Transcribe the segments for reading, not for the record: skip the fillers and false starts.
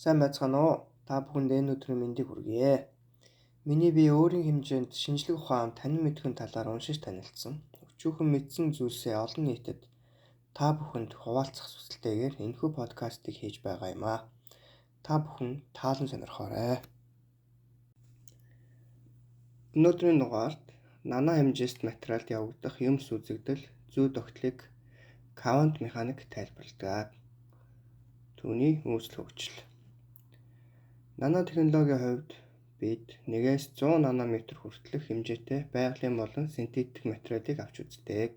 Сайн байцгаана уу? Та бүхэнд энэ өдрийн мэндийг хүргье. Миний бие өөрийн хэмжээнд шинжлэх ухаан танин мэдхэн талаар уншиж танилцсан. Өчүүхэн мэдсэн зүйлсээ олон нийтэд та бүхэнд хуваалцах хүсэлтэйгээр энэхүү подкастыг хийж байгаа юм аа. Та бүхэн таалан сонирхоорой. Өнөөдрийн дугаарт нана хэмжээст материалд явагдах юмс үзэгдэл, зүй тогтлыг квант механик тайлбарладаг. Түүний үүсэл хөгжил. Нано технологийн хувьд бид 1-100 нанометр хүртэлх хэмжээтэй байгалийн болон синтетик материалыг авч үздэг.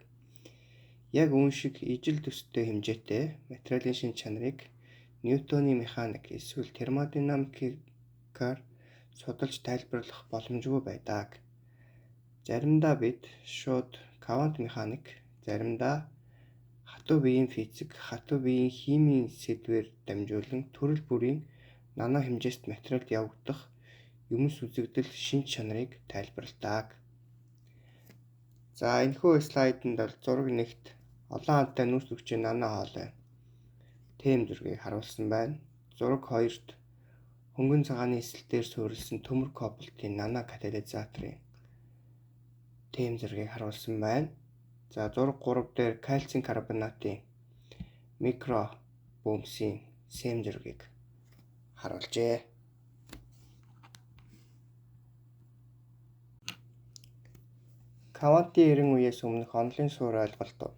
Яг үүн шиг ижил төстэй хэмжээтэй материалын шин чанарыг Ньютоны механик эсвэл термодинамикаар судалж тайлбарлах боломжгүй байдаг. Заримдаа бид шууд квант механик, заримдаа хатуу биеийн физик, хатуу биеийн химийн сэдвээр дамжуулан төрөл бүрийн нано хэмжээст материалд явагдах юмс үзэгдэл шин чанарыг тайлбарладаг. За энэхүү слайданд бол зураг 1-т олон хамттай нүүрс хүчийн нано хоол байна. Тэм зургийг харуулсан байна. Зураг 2-т хөнгөн цагааны эсэл дээр суурилсан төмөр кобальтын нано катализаторын тэм зургийг харуулсан байна. За зураг 3 дээр кальцийн карбонатын микро бөмбөсийн сэм зургийг харуулжээ. Квантын 90 үеэс өмнөх онолын суур ойлголтууд.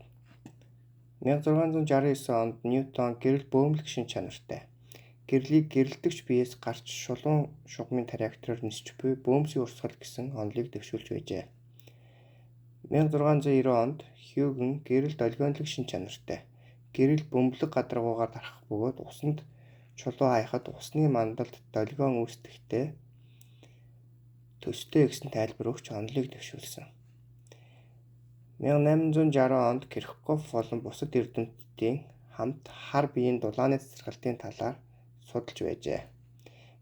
1669 онд Ньютон гэрэл бөөмлөх шин чанартай. Гэрлийг гэрэлтэгч биеэс гарч шулуун шугамын реактороор нисч буй бөөмсийн урсгал гэсэн онолыг дэвшүүлж байжээ. 1690 онд Хьюген гэрэл долгионлог шин чанартай. Гэрэл бөмбөлөг гадаргуугаар тархах бөгөөд усанд чулуу хаяхад усны мандалд долгион үүсдэхтэй төстэй гэсэн тайлбар өгч онолыг дэвшүүлсэн. 1860 онд Кирхгоф болон бусад эрдэмтдийн хамт хар биеийн дулааны цацрагалтын талаар судалж байжээ.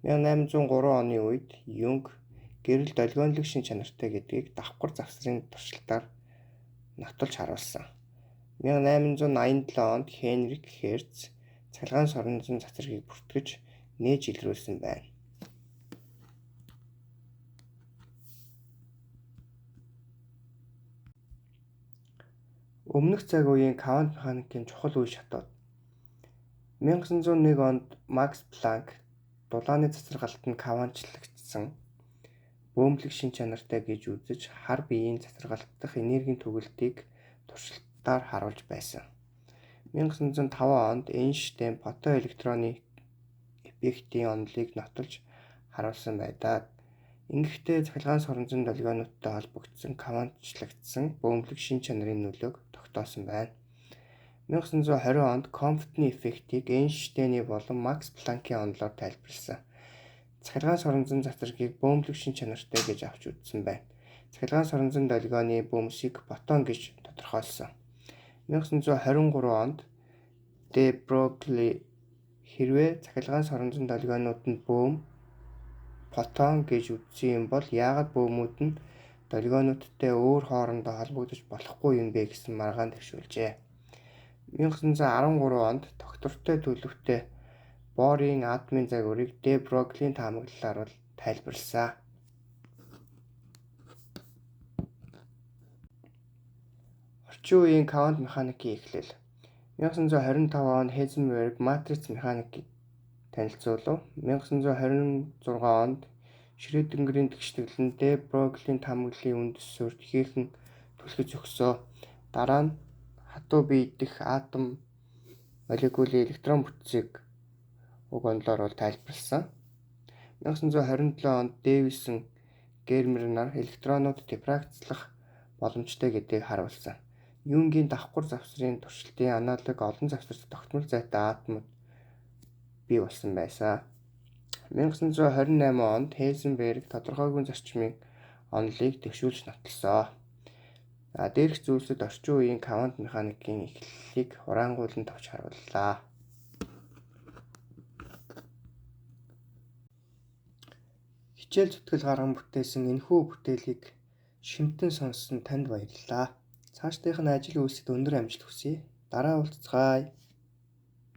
1803 оны үед Юнг гэрэл долгионлог шин чанартай гэдгийг давхар завсрын туршилтаар нотолж харуулсан. 1887 онд Хенрик Херц цахилгаан соронзон цацрагийг бүртгэж нээж илрүүлсэн байна. Өмнөх цаг үеийн квант механикийн чухал үе шатууд. 1901 онд Макс Планк дулааны цацрагалтанд квантлагдсан бөөмлөг шин чанартай гэж үзэж хар биеийн цацрагалт дахь энергийн түгэлтийг туршилтаар харуулж байсан. 1905 онд Эйнштейн фотоэлектроны эффектийн онолыг нотолж харуулсан байдаг. Ингэхдээ цахилгаан соронзон долгионуудтай холбогдсон квантлагдсан бөөмлөг шин чанарын нөлөөг тогтоосон байна. 1920 онд Комптны эффектийг Эйнштейний болон Макс Планкийн онолоор тайлбарласан. Цахилгаан соронзон цацрагийг бөөмлөг шин чанартай гэж авч үзсэн байна. Цахилгаан соронзон долгионы бөмбөсийг фотон гэж тодорхойлсон. 1923 онд Де Брогли хэрвээ цахилгаан соронзон долгионууд нь бөөм фотон гэж үзсэн юм бол яагаад бөөмүүд нь долгионуудтай өөр хоорондоо холбогдож болохгүй юм бэ гэсэн маргаан дэвшүүлжээ. 1913 онд доктортой төлөвтэй борийн атомын загварыг Де Броглийн таамаглалаар тайлбарласан. Орчин үеийн квант механикийн эхлэл. 1925 онд Heisenberg матриц механикийг танилцуулав. 1926 онд Шрёдингерийн тэгшлэглэн Де Броглийн таамаглалын үндэс суурьд ихээхэн түлхэж өгсөн. Дараа нь хатуу бие дэх атом молекулын электрон бүтцийг уг онолоор тайлбарласан. 1927 онд Дэвисон Гермер нар электронууд дифракцлах боломжтой гэдгийг харуулсан. Юнгийн давхар завсрын туршилтын аналог олон завсарт тогтмол зайтай атомууд бий болсон байсан. 1928 онд Heisenberg тодорхойгүй зарчмын онолыг дэвшүүлж нотолсон. Дээрх зүйлсүүд орчин үеийн квант механикийн эхлэлийг хураангуйлан товч харууллаа. Хичээл зүтгэл гарган бүтээсэн энэхүү бүтээлийг шимтэн сонссон танд баярлалаа. Цаашдынх нь ажил үйлсэд өндөр амжилт хүсье. Дараа уулзцгаая.